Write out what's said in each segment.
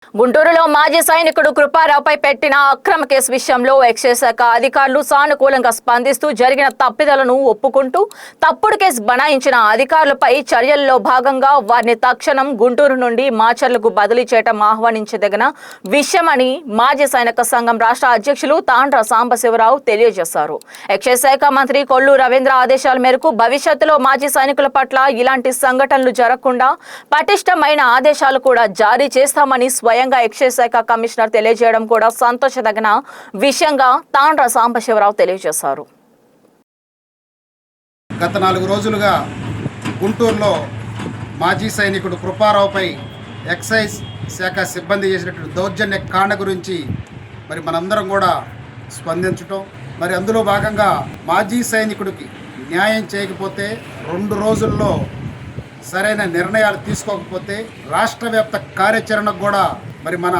గుంటూరులో మాజీ సైనికుడు కృపారావుపై పెట్టిన అక్రమ కేసు విషయంలో ఎక్సైజ్ శాఖ అధికారులు సానుకూలంగా స్పందిస్తూ జరిగిన తప్పిదాలను ఒప్పుకుంటూ తప్పుడు కేసు బనాయించిన అధికారులపై చర్యల్లో భాగంగా వారిని తక్షణం గుంటూరు నుండి మాచర్లకు బదిలీ చేయడం ఆహ్వానించదగిన విషయమని మాజీ సైనిక సంఘం రాష్ట్ర అధ్యక్షులు తాండ్ర సాంబశివరావు తెలియజేశారు. ఎక్సైజ్ శాఖ మంత్రి కొల్లు రవీంద్ర ఆదేశాల మేరకు భవిష్యత్తులో మాజీ సైనికుల పట్ల ఇలాంటి సంఘటనలు జరగకుండా పటిష్టమైన ఆదేశాలు కూడా జారీ చేస్తామని స్వయంగా ఎక్సైజ్ శాఖ కమిషనర్ తెలియజేయడం కూడా సంతోషదగిన విషయంగా తాండ్ర సాంబశివరావు తెలియజేశారు. గత 4 రోజులుగా గుంటూరులో మాజీ సైనికుడు కృపారావుపై ఎక్సైజ్ శాఖ సిబ్బంది చేసినటువంటి దౌర్జన్య కాండ గురించి మరి మనందరం కూడా స్పందించటం, మరి అందులో భాగంగా మాజీ సైనికుడికి న్యాయం చేయకపోతే 2 రోజుల్లో సరైన నిర్ణయాలు తీసుకోకపోతే రాష్ట్ర వ్యాప్త కార్యాచరణకు కూడా మరి మన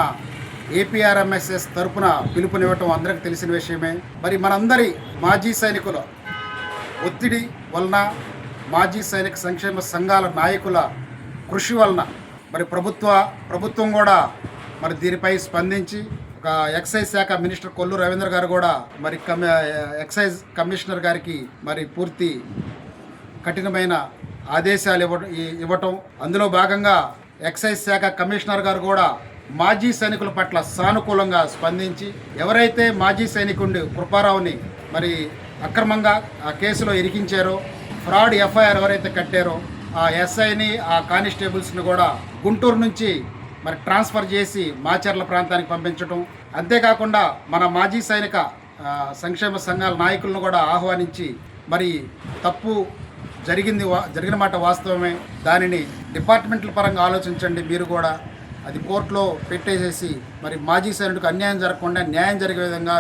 ఏపీఆర్ఎంఎస్ఎస్ తరపున పిలుపునివ్వటం అందరికీ తెలిసిన విషయమే. మరి మనందరి మాజీ సైనికుల ఒత్తిడి వలన, మాజీ సైనిక సంక్షేమ సంఘాల నాయకుల కృషి వలన మరి ప్రభుత్వం కూడా మరి దీనిపై స్పందించి ఒక ఎక్సైజ్ శాఖ మినిస్టర్ కొల్లు రవీంద్ర గారు కూడా మరి ఎక్సైజ్ కమిషనర్ గారికి మరి పూర్తి కఠినమైన ఆదేశాలు ఇవ్వటం, అందులో భాగంగా ఎక్సైజ్ శాఖ కమిషనర్ గారు కూడా మాజీ సైనికుల పట్ల సానుకూలంగా స్పందించి ఎవరైతే మాజీ సైనికుడి కృపారావుని మరి అక్రమంగా ఆ కేసులో ఇరికించారో, ఫ్రాడ్ ఎఫ్ఐఆర్ ఎవరైతే కట్టారో ఆ ఎస్ఐని, ఆ కానిస్టేబుల్స్ని కూడా గుంటూరు నుంచి మరి ట్రాన్స్ఫర్ చేసి మాచర్ల ప్రాంతానికి పంపించడం, అంతేకాకుండా మన మాజీ సైనిక సంక్షేమ సంఘాల నాయకులను కూడా ఆహ్వానించి మరి తప్పు జరిగిన మాట వాస్తవమే, దానిని డిపార్ట్మెంట్ల పరంగా ఆలోచించండి, మీరు కూడా అది కోర్టులో పెట్టేసేసి మరి మాజీ సైనికుడికి అన్యాయం జరగకుండా న్యాయం జరిగే విధంగా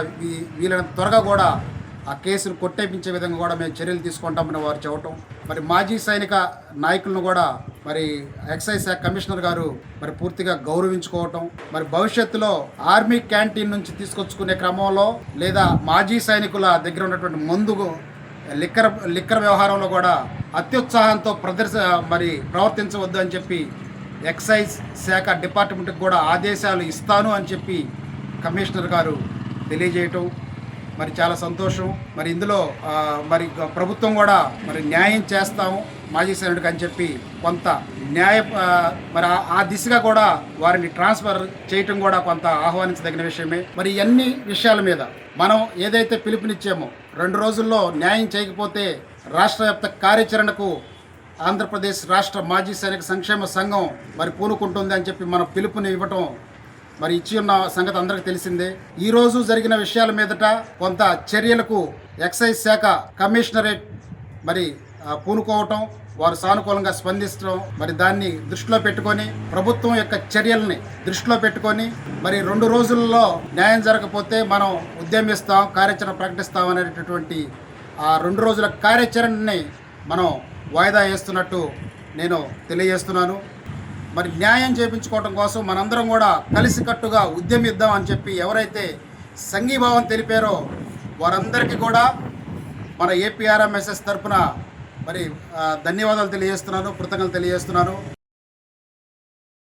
వీలైనంత త్వరగా కూడా ఆ కేసును కొట్టేపించే విధంగా కూడా మేము చర్యలు తీసుకుంటామని వారు చెప్పటం, మరి మాజీ సైనిక నాయకులను కూడా మరి ఎక్సైజ్ శాఖ కమిషనర్ గారు మరి పూర్తిగా గౌరవించుకోవటం, మరి భవిష్యత్తులో ఆర్మీ క్యాంటీన్ నుంచి తీసుకొచ్చుకునే క్రమంలో లేదా మాజీ సైనికుల దగ్గర ఉన్నటువంటి మందుకు లిక్కర్ వ్యవహారంలో కూడా అత్యుత్సాహంతో ప్రవర్తించవద్దు అని చెప్పి ఎక్సైజ్ శాఖ డిపార్ట్మెంట్కి కూడా ఆదేశాలు ఇస్తాను అని చెప్పి కమిషనర్ గారు తెలియజేయటం మరి చాలా సంతోషం. మరి ఇందులో మరి ప్రభుత్వం కూడా మరి న్యాయం చేస్తాము మాజీ సైనికుడికి అని చెప్పి కొంత మరి ఆ దిశగా కూడా వారిని ట్రాన్స్ఫర్ చేయటం కూడా కొంత ఆహ్వానించదగిన విషయమే. మరి అన్ని విషయాల మీద మనం ఏదైతే పిలుపునిచ్చామో 2 రోజుల్లో న్యాయం చేయకపోతే రాష్ట్ర వ్యాప్త కార్యాచరణకు ఆంధ్రప్రదేశ్ రాష్ట్ర మాజీ సైనిక సంక్షేమ సంఘం మరి పూనుకుంటుంది అని చెప్పి మనం పిలుపుని ఇవ్వటం మరి ఇచ్చి ఉన్న సంగతి అందరికీ తెలిసిందే. ఈరోజు జరిగిన విషయాల మీదట కొంత చర్యలకు ఎక్సైజ్ శాఖ కమిషనరేట్ మరి పూనుకోవటం, వారు సానుకూలంగా స్పందించడం, మరి దాన్ని దృష్టిలో పెట్టుకొని ప్రభుత్వం యొక్క చర్యల్ని దృష్టిలో పెట్టుకొని మరి 2 రోజుల్లో న్యాయం జరగకపోతే మనం ఉద్యమిస్తాం, కార్యాచరణ ప్రకటిస్తాం అనేటటువంటి ఆ 2 రోజుల కార్యాచరణని మనం వాయిదా వేస్తున్నట్టు నేను తెలియజేస్తున్నాను. మరి న్యాయం చేయించుకోవడం కోసం మనందరం కూడా కలిసికట్టుగా ఉద్యమిద్దాం అని చెప్పి ఎవరైతే సంఘీభావం తెలిపారో వారందరికీ కూడా మన ఏపీఆర్ఎంఎస్ఎస్ తరఫున మరి ధన్యవాదాలు తెలియజేస్తున్నాను, కృతజ్ఞతలు తెలియజేస్తున్నాను.